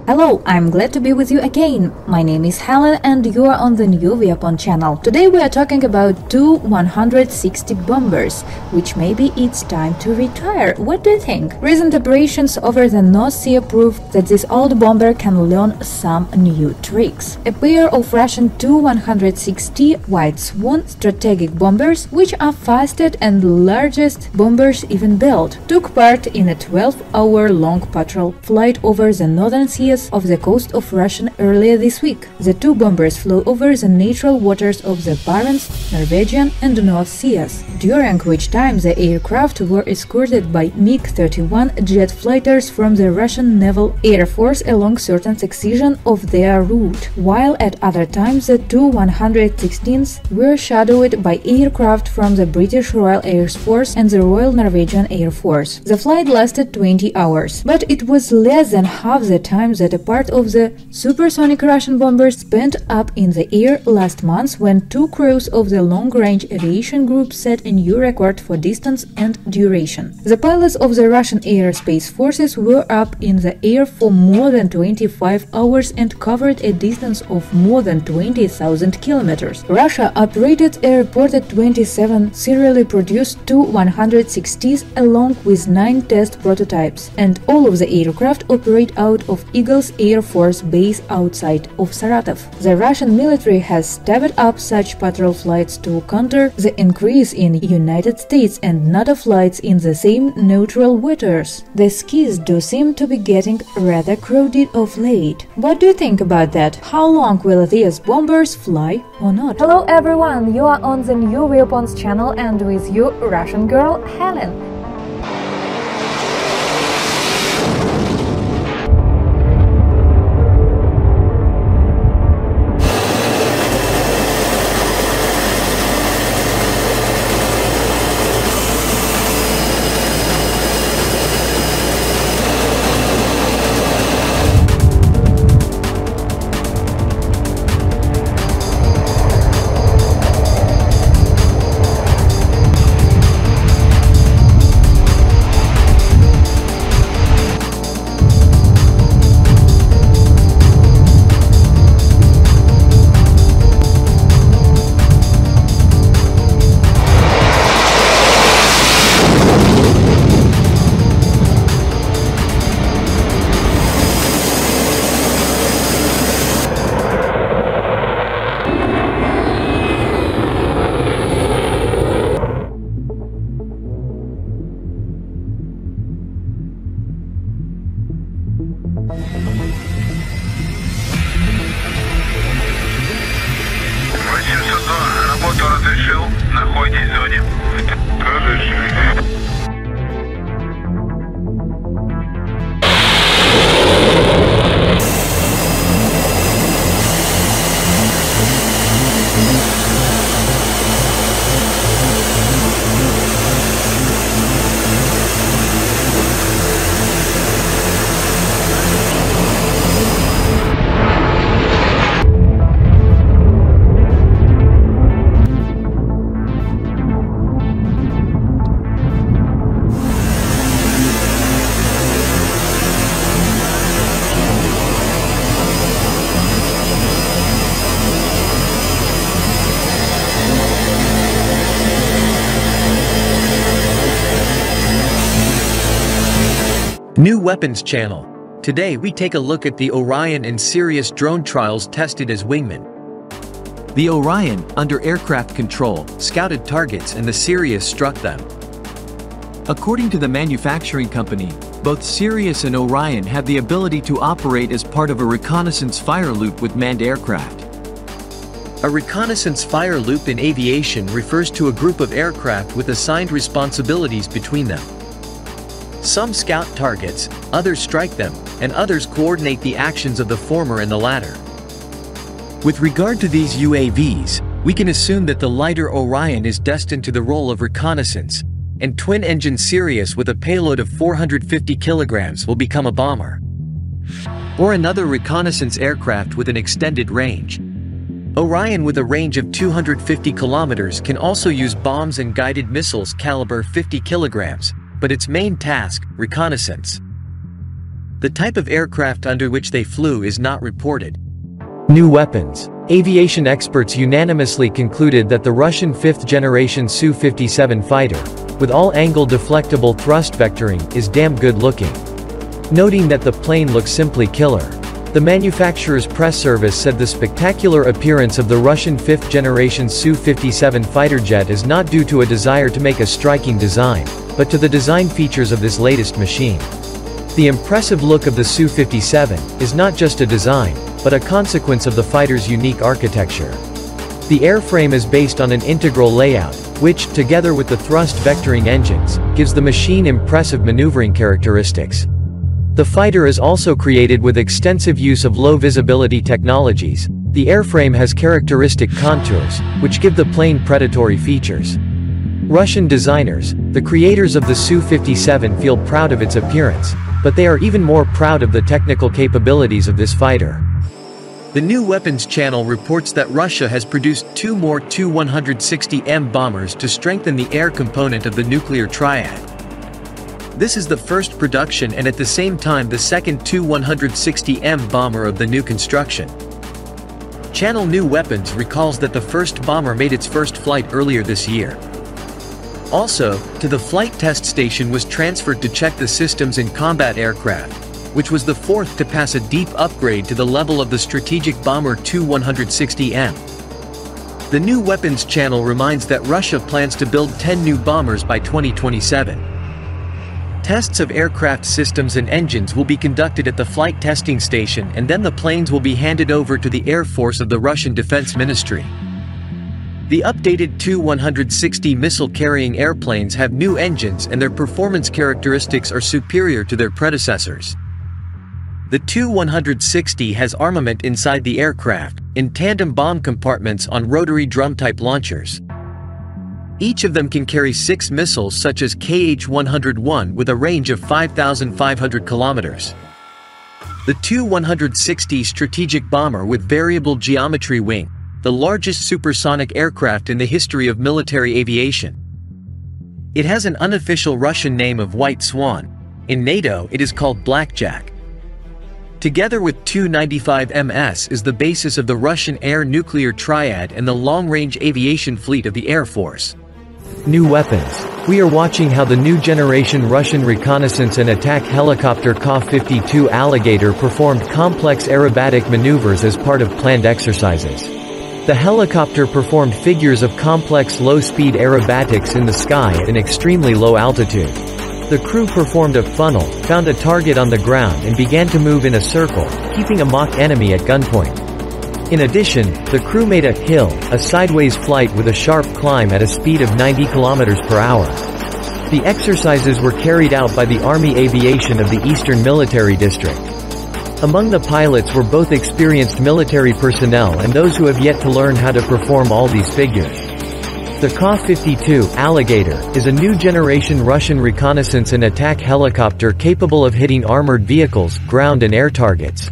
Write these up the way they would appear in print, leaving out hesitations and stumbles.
Hello, I'm glad to be with you again. My name is Helen and you are on the new Weapon channel. Today we are talking about two 160 bombers, which maybe it's time to retire. What do you think? Recent operations over the North Sea prove that this old bomber can learn some new tricks. A pair of Russian Tu-160 White Swan strategic bombers, which are fastest and largest bombers even built, took part in a 12-hour-long patrol flight over the northern seas of the coast of Russia earlier this week. The two bombers flew over the natural waters of the Barents, Norwegian and North Seas, during which time the aircraft were escorted by MiG-31 jet fighters from the Russian Naval Air Force along certain sections of their route, while at other times the two 116s were shadowed by aircraft from the British Royal Air Force and the Royal Norwegian Air Force. The flight lasted 20 hours, but it was less than half the time that a part of the supersonic Russian bombers spent up in the air last month, when two crews of the long-range aviation group set a new record for distance and duration. The pilots of the Russian Aerospace Forces were up in the air for more than 25 hours and covered a distance of more than 20,000 kilometers. Russia operated a reported 27 serially produced Tu-160s along with 9 test prototypes, and all of the aircraft operate out of Eagles Air Force Base outside of Saratov. The Russian military has stepped up such patrol flights to counter the increase in United States and NATO flights in the same neutral waters. The skies do seem to be getting rather crowded of late. What do you think about that? How long will these bombers fly or not? Hello everyone, you are on the new Weapons channel and with you Russian girl Helen. Работу разрешил, находитесь в зоне. Разрешили. New Weapons Channel. Today we take a look at the Orion and Sirius drone trials tested as wingmen. The Orion, under aircraft control, scouted targets and the Sirius struck them. According to the manufacturing company, both Sirius and Orion have the ability to operate as part of a reconnaissance fire loop with manned aircraft. A reconnaissance fire loop in aviation refers to a group of aircraft with assigned responsibilities between them. Some scout targets, others strike them, and others coordinate the actions of the former and the latter. With regard to these UAVs, we can assume that the lighter Orion is destined to the role of reconnaissance, and twin-engine Sirius with a payload of 450 kilograms will become a bomber. Or another reconnaissance aircraft with an extended range. Orion with a range of 250 kilometers can also use bombs and guided missiles caliber 50 kilograms, but its main task, reconnaissance. The type of aircraft under which they flew is not reported. New weapons. Aviation experts unanimously concluded that the Russian fifth-generation Su-57 fighter, with all-angle deflectable thrust vectoring, is damn good looking. Noting that the plane looks simply killer. The manufacturer's press service said the spectacular appearance of the Russian fifth-generation Su-57 fighter jet is not due to a desire to make a striking design, but to the design features of this latest machine. The impressive look of the Su-57 is not just a design, but a consequence of the fighter's unique architecture. The airframe is based on an integral layout, which, together with the thrust vectoring engines, gives the machine impressive maneuvering characteristics. The fighter is also created with extensive use of low-visibility technologies. The airframe has characteristic contours, which give the plane predatory features. Russian designers, the creators of the Su-57, feel proud of its appearance, but they are even more proud of the technical capabilities of this fighter. The New Weapons Channel reports that Russia has produced 2 more Tu-160M bombers to strengthen the air component of the nuclear triad. This is the first production and at the same time the second Tu-160M bomber of the new construction. Channel New Weapons recalls that the first bomber made its first flight earlier this year. Also, to the flight test station was transferred to check the systems in combat aircraft, which was the fourth to pass a deep upgrade to the level of the strategic bomber Tu-160M. The New Weapons Channel reminds that Russia plans to build 10 new bombers by 2027. Tests of aircraft systems and engines will be conducted at the flight testing station and then the planes will be handed over to the Air Force of the Russian Defense Ministry. The updated Tu-160 missile-carrying airplanes have new engines and their performance characteristics are superior to their predecessors. The Tu-160 has armament inside the aircraft, in tandem bomb compartments on rotary drum-type launchers. Each of them can carry 6 missiles such as KH-101 with a range of 5,500 kilometers. The Tu-160 strategic bomber with variable geometry wing, the largest supersonic aircraft in the history of military aviation. It has an unofficial Russian name of White Swan. In NATO, it is called Blackjack. Together with Tu-95MS is the basis of the Russian air nuclear triad and the long-range aviation fleet of the Air Force. New weapons. We are watching how the new generation Russian reconnaissance and attack helicopter Ka-52 Alligator performed complex aerobatic maneuvers as part of planned exercises. The helicopter performed figures of complex low-speed aerobatics in the sky at an extremely low altitude. The crew performed a funnel, found a target on the ground and began to move in a circle, keeping a mock enemy at gunpoint. In addition, the crew made a hill, a sideways flight with a sharp climb at a speed of 90 km per hour. The exercises were carried out by the Army Aviation of the Eastern Military District. Among the pilots were both experienced military personnel and those who have yet to learn how to perform all these figures. The Ka-52 Alligator is a new generation Russian reconnaissance and attack helicopter capable of hitting armored vehicles, ground and air targets.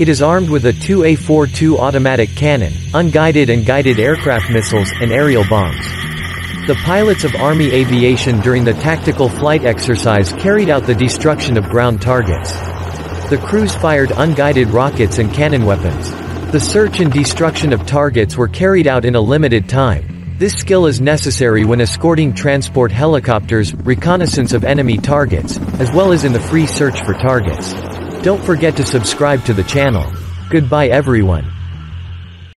It is armed with a Tu-A42 automatic cannon, unguided and guided aircraft missiles, and aerial bombs. The pilots of Army Aviation during the tactical flight exercise carried out the destruction of ground targets. The crews fired unguided rockets and cannon weapons. The search and destruction of targets were carried out in a limited time. This skill is necessary when escorting transport helicopters, reconnaissance of enemy targets, as well as in the free search for targets. Don't forget to subscribe to the channel. Goodbye everyone.